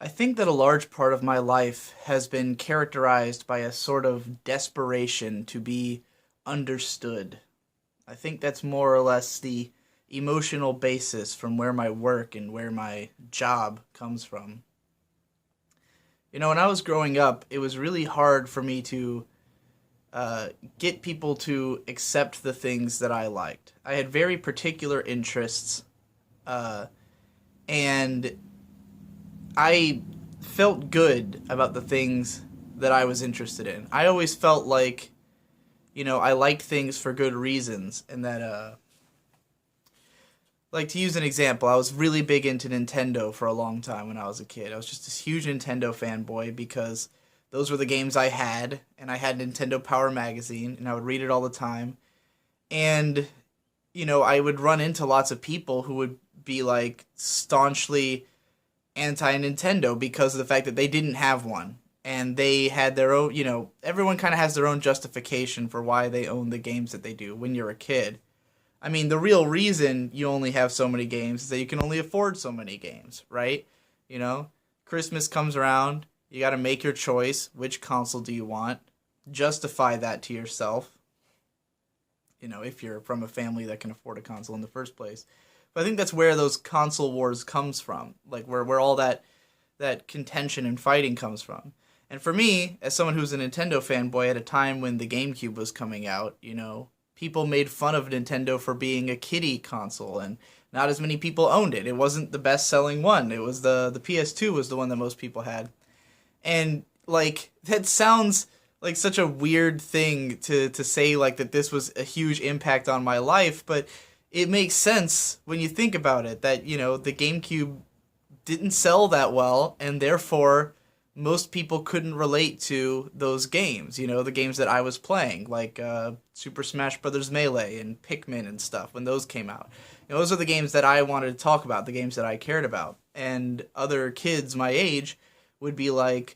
I think that a large part of my life has been characterized by a sort of desperation to be understood. I think that's more or less the emotional basis from where my work and where my job comes from. When I was growing up, it was really hard for me to get people to accept the things that I liked. I had very particular interests, uh, and I felt good about the things that I was interested in. I always felt like, I liked things for good reasons, and that, like to use an example, I was really big into Nintendo for a long time when I was a kid. I was just this huge Nintendo fanboy because those were the games I had, and I had Nintendo Power magazine, and I would read it all the time. And, I would run into lots of people who would be like staunchly anti Nintendo because of the fact that they didn't have one. And they had their own, everyone kind of has their own justification for why they own the games that they do when you're a kid. I mean, the real reason you only have so many games is that you can only afford so many games, right? You know, Christmas comes around, you got to make your choice. Which console do you want? Justify that to yourself, if you're from a family that can afford a console in the first place. But I think that's where those console wars comes from, like where all that contention and fighting comes from. And for me, as someone who's a Nintendo fanboy at a time when the GameCube was coming out, people made fun of Nintendo for being a kiddie console, and not as many people owned it. It wasn't the best selling one. It was the PS2 was the one that most people had. And like that sounds like such a weird thing to say, like that this was a huge impact on my life, but it makes sense when you think about it that, the GameCube didn't sell that well, and therefore most people couldn't relate to those games, the games that I was playing, like Super Smash Bros. Melee and Pikmin and stuff when those came out. Those are the games that I wanted to talk about, the games that I cared about. And other kids my age would be like,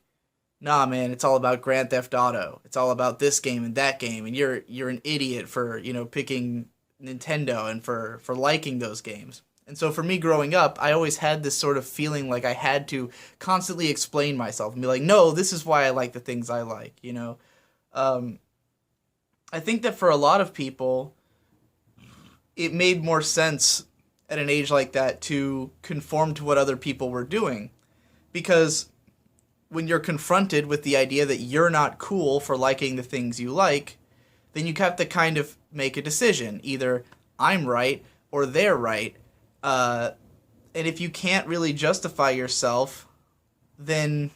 nah, man, it's all about Grand Theft Auto. It's all about this game and that game, and you're an idiot for, picking Nintendo and for liking those games. And so for me growing up, I always had this sort of feeling like I had to constantly explain myself and be like, no, this is why I like the things I like. I think that for a lot of people, it made more sense at an age like that to conform to what other people were doing. Because when you're confronted with the idea that you're not cool for liking the things you like, then you have to kind of make a decision. Either I'm right or they're right. And if you can't really justify yourself, then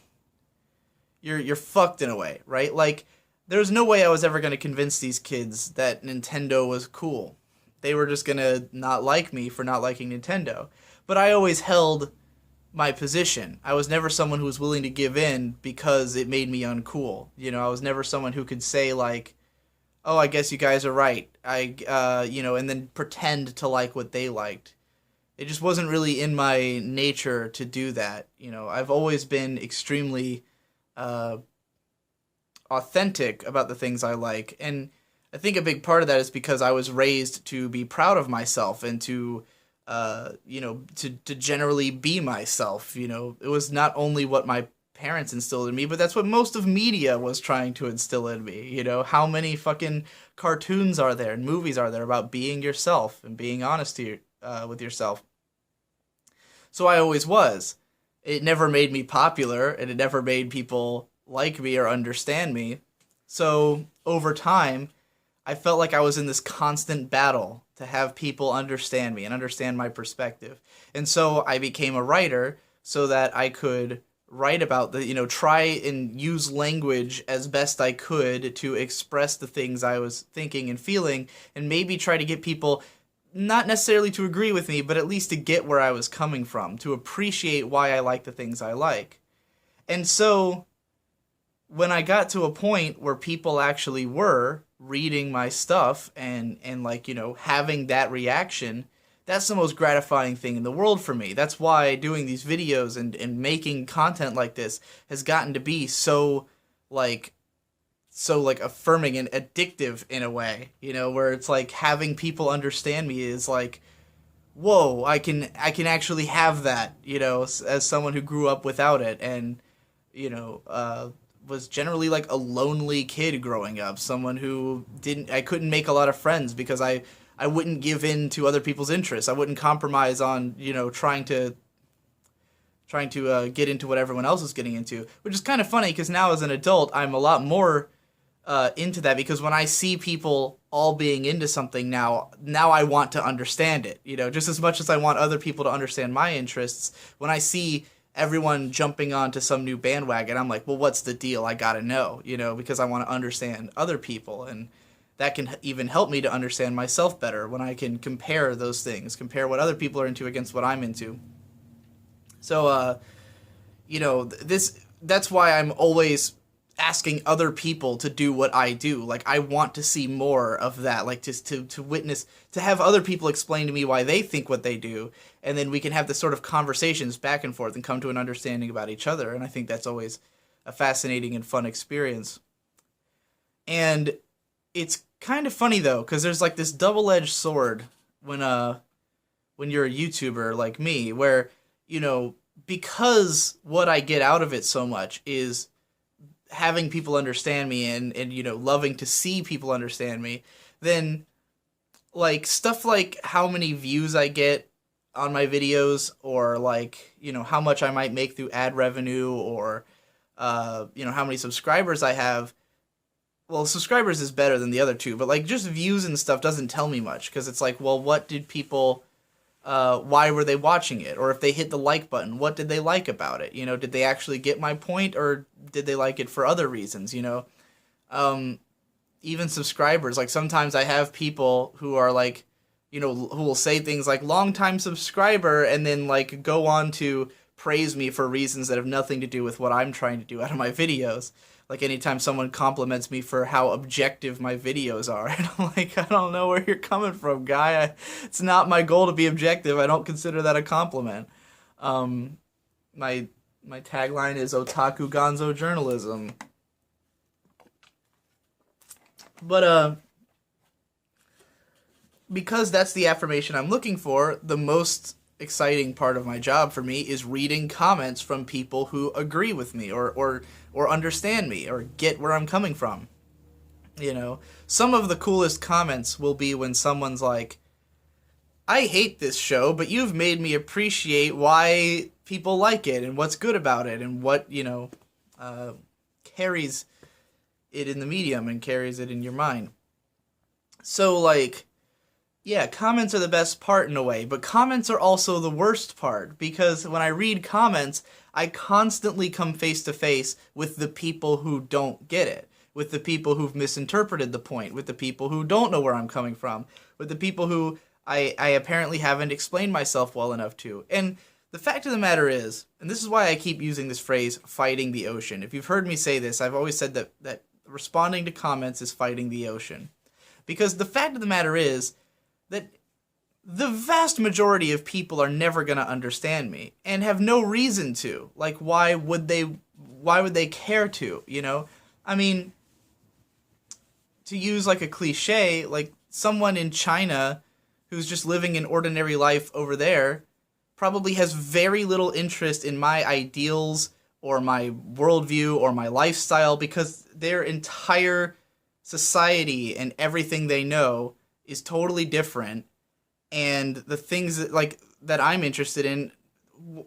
you're fucked in a way, right? Like, there's no way I was ever going to convince these kids that Nintendo was cool. They were just going to not like me for not liking Nintendo. But I always held my position. I was never someone who was willing to give in because it made me uncool. I was never someone who could say like, "Oh, I guess you guys are right." And then pretend to like what they liked. It just wasn't really in my nature to do that. I've always been extremely authentic about the things I like, and I think a big part of that is because I was raised to be proud of myself and to to generally be myself. It was not only what my parents instilled in me, but that's what most of media was trying to instill in me. How many fucking cartoons are there and movies are there about being yourself and being honest with yourself? So I always was. It never made me popular, and it never made people like me or understand me. So over time, I felt like I was in this constant battle to have people understand me and understand my perspective. And so I became a writer so that I could write about try and use language as best I could to express the things I was thinking and feeling, and maybe try to get people not necessarily to agree with me, but at least to get where I was coming from, to appreciate why I like the things I like. And so when I got to a point where people actually were reading my stuff and like, having that reaction, that's the most gratifying thing in the world for me. That's why doing these videos and making content like this has gotten to be so affirming and addictive in a way, where it's like having people understand me is like whoa, I can actually have that, as someone who grew up without it, and you know, was generally like a lonely kid growing up, someone who I couldn't make a lot of friends because I wouldn't give in to other people's interests. I wouldn't compromise on, trying to get into what everyone else is getting into, which is kind of funny because now as an adult, I'm a lot more into that, because when I see people all being into something now I want to understand it. Just as much as I want other people to understand my interests. When I see everyone jumping onto some new bandwagon, I'm like, well, what's the deal? I gotta know, because I want to understand other people, and that can even help me to understand myself better when I can compare those things, compare what other people are into against what I'm into. So, that's why I'm always asking other people to do what I do. Like, I want to see more of that, like just to witness, to have other people explain to me why they think what they do, and then we can have this sort of conversations back and forth and come to an understanding about each other. And I think that's always a fascinating and fun experience. And it's kind of funny though, because there's like this double-edged sword when you're a YouTuber like me, where, because what I get out of it so much is having people understand me, and loving to see people understand me, then like stuff like how many views I get on my videos, or like, how much I might make through ad revenue, or how many subscribers I have. Well, subscribers is better than the other two, but like just views and stuff doesn't tell me much, because it's like, well, what did people why were they watching it? Or if they hit the like button, what did they like about it? Did they actually get my point, or did they like it for other reasons? Even subscribers, like sometimes I have people who are like, who will say things like long time subscriber, and then like go on to praise me for reasons that have nothing to do with what I'm trying to do out of my videos. Like anytime someone compliments me for how objective my videos are, and I'm like, I don't know where you're coming from, guy. It's not my goal to be objective. I don't consider that a compliment. My tagline is Otaku Gonzo Journalism. But because that's the affirmation I'm looking for, the most exciting part of my job for me is reading comments from people who agree with me, or understand me, or get where I'm coming from. Some of the coolest comments will be when someone's like, I hate this show, but you've made me appreciate why people like it and what's good about it, and what, carries it in the medium and carries it in your mind. So like, yeah, comments are the best part in a way, but comments are also the worst part, because when I read comments, I constantly come face to face with the people who don't get it, with the people who've misinterpreted the point, with the people who don't know where I'm coming from, with the people who I apparently haven't explained myself well enough to. And the fact of the matter is, and this is why I keep using this phrase, fighting the ocean. If you've heard me say this, I've always said that responding to comments is fighting the ocean. Because the fact of the matter is that the vast majority of people are never going to understand me, and have no reason to. Like, why would they care to, I mean, to use like a cliche, like someone in China who's just living an ordinary life over there probably has very little interest in my ideals or my worldview or my lifestyle, because their entire society and everything they know is totally different, and the things that I'm interested in,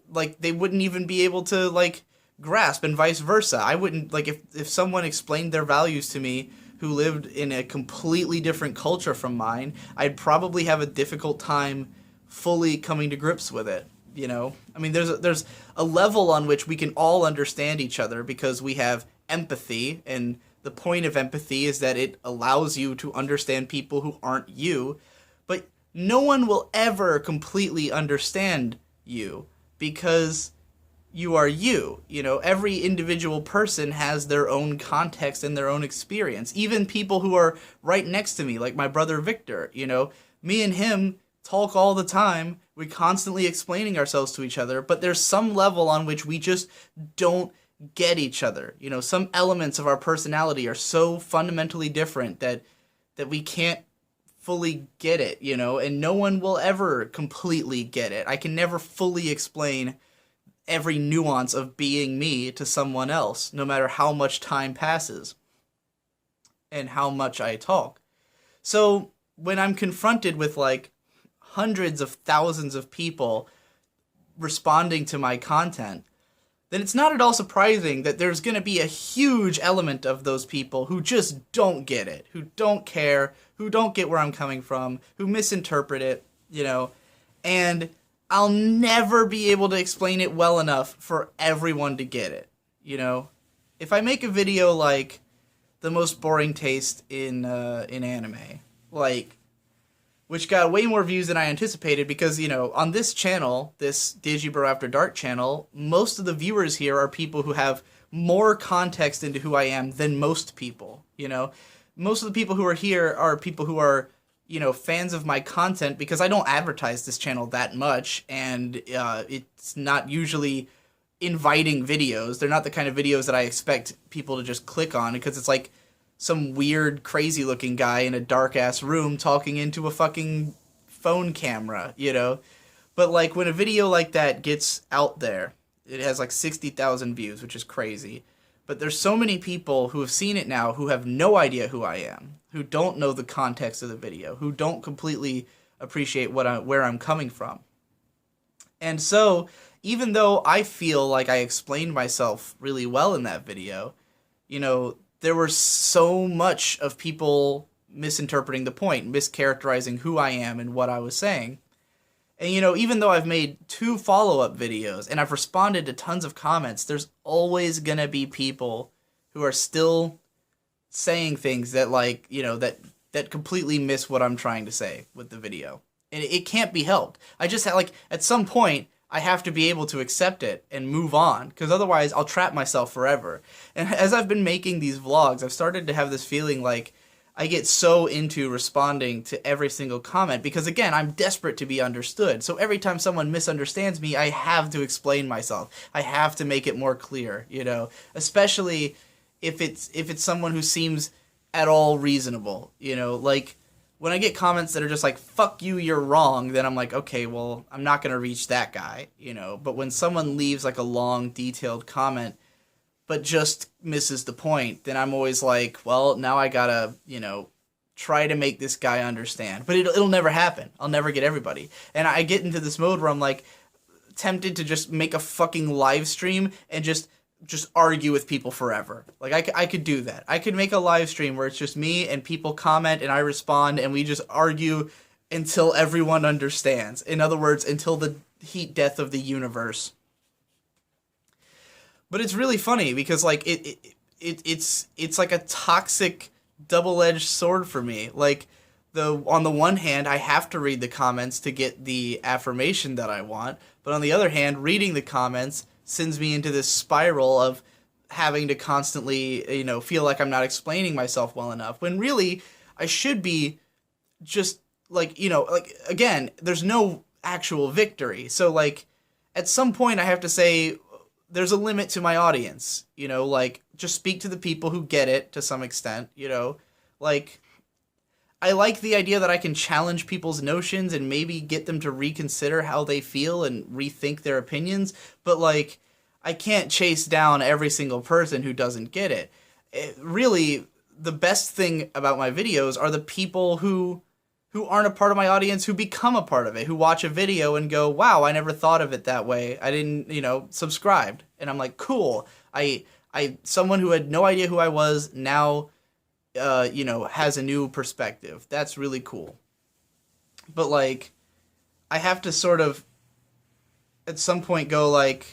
like, they wouldn't even be able to like grasp, and vice versa. I wouldn't, like, if someone explained their values to me who lived in a completely different culture from mine, I'd probably have a difficult time fully coming to grips with it. I mean, there's a level on which we can all understand each other because we have empathy, and the point of empathy is that it allows you to understand people who aren't you, but no one will ever completely understand you, because you are you. Every individual person has their own context and their own experience. Even people who are right next to me, like my brother Victor, me and him talk all the time. We're constantly explaining ourselves to each other, but there's some level on which we just don't get each other. Some elements of our personality are so fundamentally different that we can't fully get it, you know, and no one will ever completely get it. I can never fully explain every nuance of being me to someone else, no matter how much time passes and how much I talk. So when I'm confronted with like hundreds of thousands of people responding to my content, then it's not at all surprising that there's going to be a huge element of those people who just don't get it, who don't care, who don't get where I'm coming from, who misinterpret it, you know, and I'll never be able to explain it well enough for everyone to get it, you know. If I make a video like the most boring taste in anime, like, which got way more views than I anticipated because, you know, on this channel, this Digibro After Dark channel, most of the viewers here are people who have more context into who I am than most people, you know. Most of the people who are here are people who are, you know, fans of my content because I don't advertise this channel that much, and it's not usually inviting videos. They're not the kind of videos that I expect people to just click on because it's like some weird, crazy-looking guy in a dark-ass room talking into a fucking phone camera, you know? But, like, when a video like that gets out there, it has, like, 60,000 views, which is crazy. But there's so many people who have seen it now who have no idea who I am, who don't know the context of the video, who don't completely appreciate where I'm coming from. And so, even though I feel like I explained myself really well in that video, you know, there was so much of people misinterpreting the point, mischaracterizing who I am and what I was saying. And, you know, even though I've made 2 follow-up videos and I've responded to tons of comments, there's always going to be people who are still saying things that, like, you know, that completely miss what I'm trying to say with the video. And it can't be helped. I just have, like, at some point, I have to be able to accept it and move on, because otherwise I'll trap myself forever. And as I've been making these vlogs, I've started to have this feeling like I get so into responding to every single comment because, again, I'm desperate to be understood. So every time someone misunderstands me, I have to explain myself. I have to make it more clear, you know, especially if it's someone who seems at all reasonable, you know, like when I get comments that are just like, fuck you, you're wrong, then I'm like, okay, well, I'm not going to reach that guy, you know. But when someone leaves like a long, detailed comment, but just misses the point, then I'm always like, well, now I gotta, you know, try to make this guy understand. But it'll never happen. I'll never get everybody. And I get into this mode where I'm like, tempted to just make a fucking live stream and just argue with people forever. Like, I could do that. I could make a live stream where it's just me and people comment and I respond and we just argue until everyone understands. In other words, until the heat death of the universe. But it's really funny because, like, it's like a toxic double-edged sword for me. Like, on the one hand, I have to read the comments to get the affirmation that I want, but on the other hand, reading the comments sends me into this spiral of having to constantly, you know, feel like I'm not explaining myself well enough, when really I should be just, like, you know, like, again, there's no actual victory. So, like, at some point I have to say, there's a limit to my audience, you know, like, just speak to the people who get it to some extent, you know, like, I like the idea that I can challenge people's notions and maybe get them to reconsider how they feel and rethink their opinions, but, like, I can't chase down every single person who doesn't get it. Really, the best thing about my videos are the people who aren't a part of my audience, who become a part of it, who watch a video and go, wow, I never thought of it that way. I didn't, you know, subscribed. And I'm like, cool. Someone who had no idea who I was now, you know, has a new perspective. That's really cool. But, like, I have to sort of, at some point, go, like,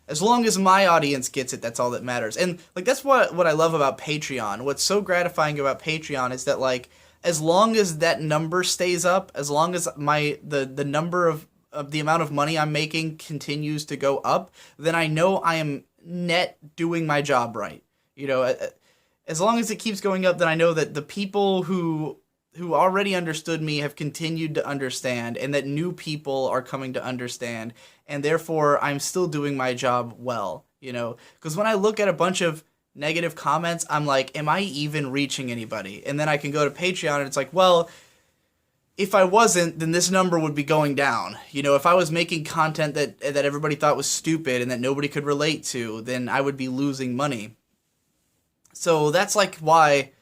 as long as my audience gets it, that's all that matters. And, like, that's what I love about Patreon. What's so gratifying about Patreon is that, like, as long as that number stays up, as long as the number of the amount of money I'm making continues to go up, then I know I am net doing my job right. You know, as long as it keeps going up, then I know that the people who already understood me have continued to understand, and that new people are coming to understand, and therefore I'm still doing my job well, you know? Because when I look at a bunch of negative comments, I'm like, am I even reaching anybody? And then I can go to Patreon and it's like, well, if I wasn't, then this number would be going down. You know, if I was making content that everybody thought was stupid and that nobody could relate to, then I would be losing money. So that's like why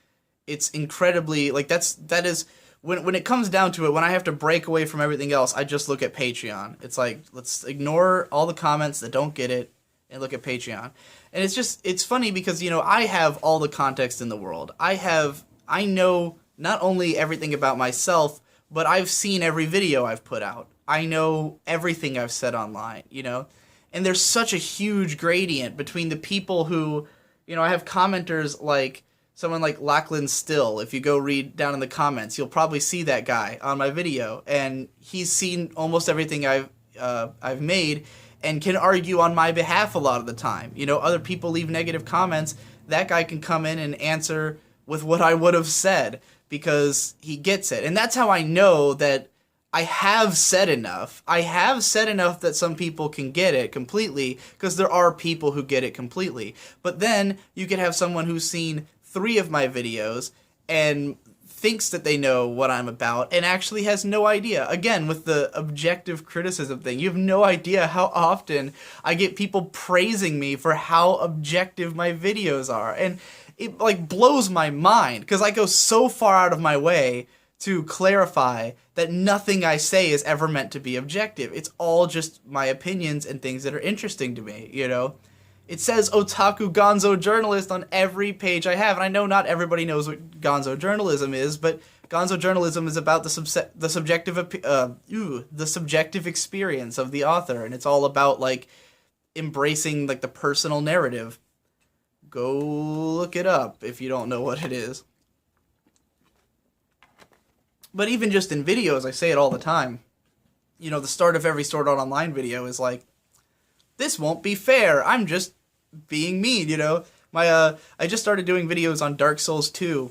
it's incredibly like that is when it comes down to it, when I have to break away from everything else, I just look at Patreon. It's like, let's ignore all the comments that don't get it and look at Patreon. And it's funny because, you know, I have all the context in the world. I know not only everything about myself, but I've seen every video I've put out. I know everything I've said online, you know? And there's such a huge gradient between the people who, you know, I have commenters like someone like Lachlan Still. If you go read down in the comments, you'll probably see that guy on my video. And he's seen almost everything I've made and can argue on my behalf a lot of the time. You know, other people leave negative comments. That guy can come in and answer with what I would have said because he gets it. And that's how I know that I have said enough. I have said enough that some people can get it completely, because there are people who get it completely. But then you could have someone who's seen 3 of my videos and thinks that they know what I'm about and actually has no idea. Again, with the objective criticism thing, you have no idea how often I get people praising me for how objective my videos are. And it like blows my mind because I go so far out of my way to clarify that nothing I say is ever meant to be objective. It's all just my opinions and things that are interesting to me, you know? It says otaku gonzo journalist on every page I have, and I know not everybody knows what gonzo journalism is, but gonzo journalism is about the subjective experience of the author, and it's all about like embracing like the personal narrative. Go look it up if you don't know what it is. But even just in videos, I say it all the time. You know, the start of every Sword Art Online video is like, this won't be fair. I'm just being mean, you know? I just started doing videos on Dark Souls 2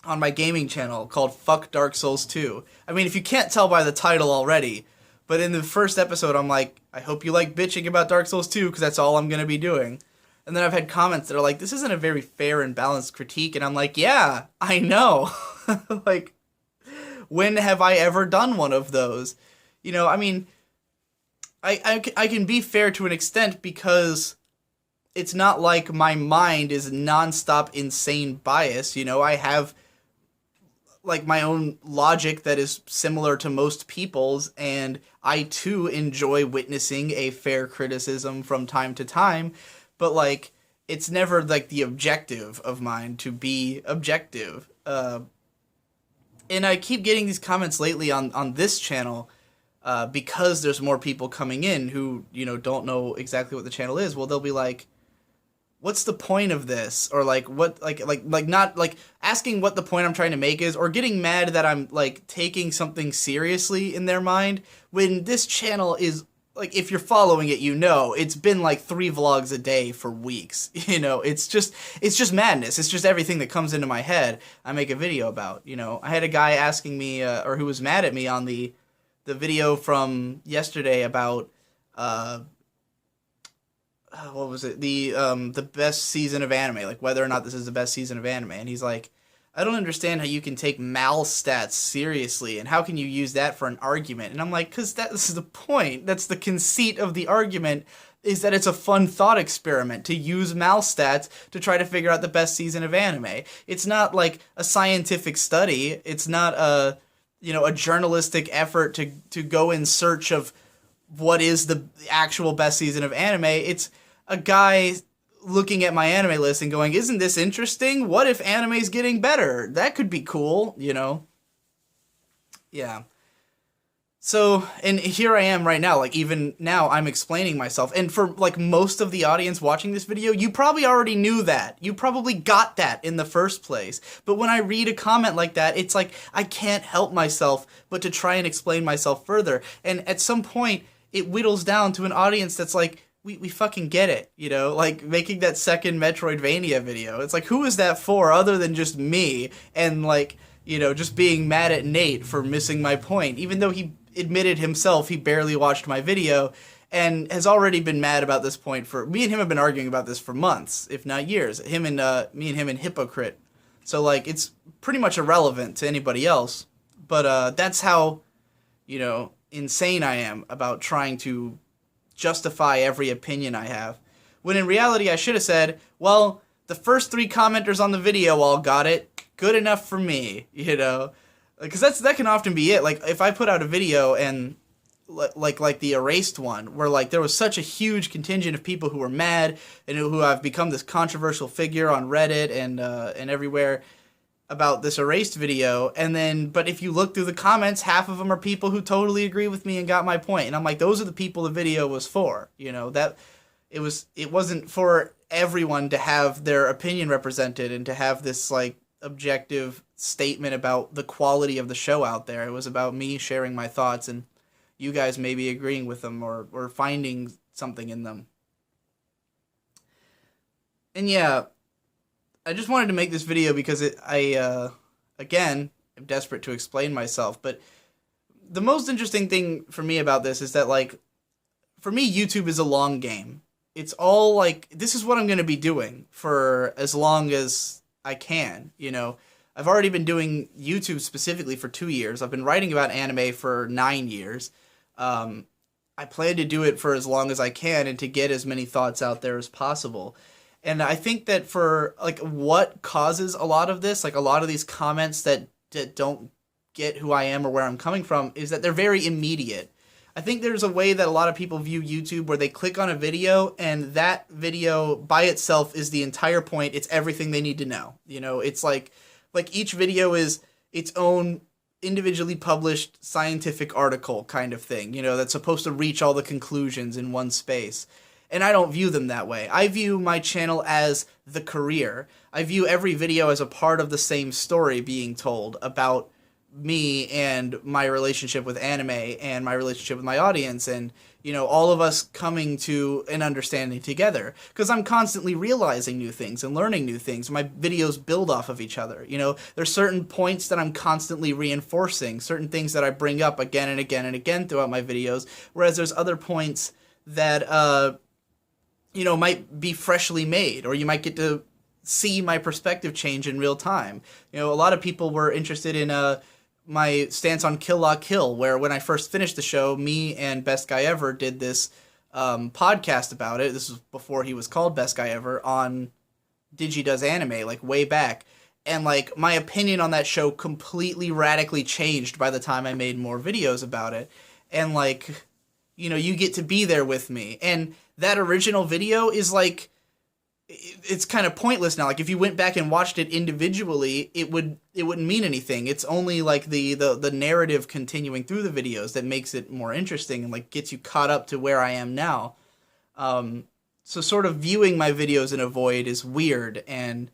on my gaming channel called Fuck Dark Souls 2. I mean, if you can't tell by the title already, but in the first episode, I'm like, I hope you like bitching about Dark Souls 2 because that's all I'm going to be doing. And then I've had comments that are like, this isn't a very fair and balanced critique. And I'm like, yeah, I know. Like, when have I ever done one of those? You know, I mean, I can be fair to an extent because it's not like my mind is nonstop insane bias. You know, I have like my own logic that is similar to most people's, and I too enjoy witnessing a fair criticism from time to time, but like it's never like the objective of mine to be objective. And I keep getting these comments lately on this channel because there's more people coming in who, you know, don't know exactly what the channel is. Well, they'll be like, what's the point of this? Or like, what, like not like asking what the point I'm trying to make is, or getting mad that I'm like taking something seriously in their mind when this channel is like, if you're following it, you know, it's been like 3 vlogs a day for weeks. You know, it's just madness. It's just everything that comes into my head I make a video about. You know, I had a guy asking me, or who was mad at me on the video from yesterday about, what was it? The best season of anime, like whether or not this is the best season of anime. And he's like, I don't understand how you can take mal stats seriously, and how can you use that for an argument? And I'm like, because that's the point. That's the conceit of the argument, is that it's a fun thought experiment to use mal stats to try to figure out the best season of anime. It's not like a scientific study. It's not a, you know, a journalistic effort to go in search of what is the actual best season of anime. It's a guy looking at my anime list and going, isn't this interesting? What if anime's getting better? That could be cool, you know? Yeah. So, and here I am right now, like even now I'm explaining myself. And for like most of the audience watching this video, you probably already knew that. You probably got that in the first place. But when I read a comment like that, it's like I can't help myself but to try and explain myself further. And at some point, it whittles down to an audience that's like, we fucking get it, you know, like making that second Metroidvania video. It's like, who is that for other than just me and like, you know, just being mad at Nate for missing my point, even though he admitted himself he barely watched my video and has already been mad about this point for, me and him have been arguing about this for months, if not years, me and him and Hypocrite. So like, it's pretty much irrelevant to anybody else, But that's how, insane I am about trying to justify every opinion I have. When in reality, I should have said, well, the first 3 commenters on the video all got it. Good enough for me, Because that can often be it. Like, if I put out a video and like the erased one, where like there was such a huge contingent of people who were mad and who have become this controversial figure on Reddit and everywhere about this erased video, but if you look through the comments, half of them are people who totally agree with me and got my point, and I'm like, those are the people the video was for, that it wasn't for everyone to have their opinion represented and to have this like objective statement about the quality of the show out there. It was about me sharing my thoughts and you guys maybe agreeing with them or finding something in them. And yeah, I just wanted to make this video because I again, am desperate to explain myself. But the most interesting thing for me about this is that, like, for me, YouTube is a long game. It's all like, this is what I'm going to be doing for as long as I can, I've already been doing YouTube specifically for 2 years. I've been writing about anime for 9 years. I plan to do it for as long as I can and to get as many thoughts out there as possible. And I think that for, like, what causes a lot of this, like a lot of these comments that don't get who I am or where I'm coming from, is that they're very immediate. I think there's a way that a lot of people view YouTube where they click on a video and that video by itself is the entire point. It's everything they need to know. It's like each video is its own individually published scientific article kind of thing, that's supposed to reach all the conclusions in one space. And I don't view them that way. I view my channel as the career. I view every video as a part of the same story being told about me and my relationship with anime and my relationship with my audience and, all of us coming to an understanding together. Because I'm constantly realizing new things and learning new things. My videos build off of each other. There's certain points that I'm constantly reinforcing, certain things that I bring up again and again and again throughout my videos, whereas there's other points that, might be freshly made, or you might get to see my perspective change in real time. A lot of people were interested in my stance on Kill La Kill, where when I first finished the show, me and Best Guy Ever did this podcast about it. This was before he was called Best Guy Ever, on Digi Does Anime, like way back. And like my opinion on that show completely radically changed by the time I made more videos about it. And like, you get to be there with me. And that original video is like, it's kind of pointless now. Like if you went back and watched it individually, it wouldn't mean anything. It's only like the narrative continuing through the videos that makes it more interesting and like gets you caught up to where I am now. So sort of viewing my videos in a void is weird and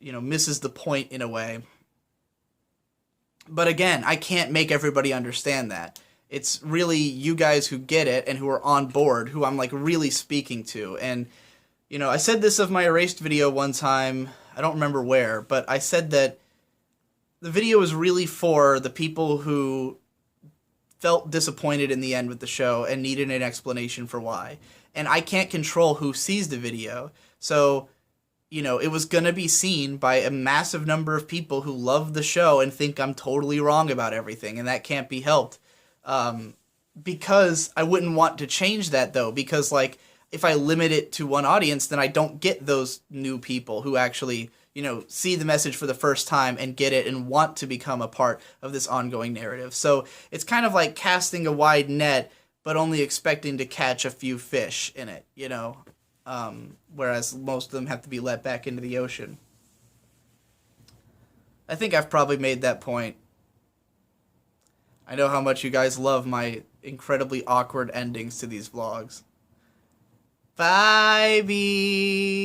misses the point in a way. But again, I can't make everybody understand that. It's really you guys who get it and who are on board who I'm like really speaking to. And I said this of my erased video one time, I don't remember where, but I said that the video was really for the people who felt disappointed in the end with the show and needed an explanation for why. And I can't control who sees the video. So, it was going to be seen by a massive number of people who love the show and think I'm totally wrong about everything, and that can't be helped. Because I wouldn't want to change that, though, because, like, if I limit it to one audience, then I don't get those new people who actually, see the message for the first time and get it and want to become a part of this ongoing narrative. So it's kind of like casting a wide net, but only expecting to catch a few fish in it, whereas most of them have to be let back into the ocean. I think I've probably made that point. I know how much you guys love my incredibly awkward endings to these vlogs. Bye, bee.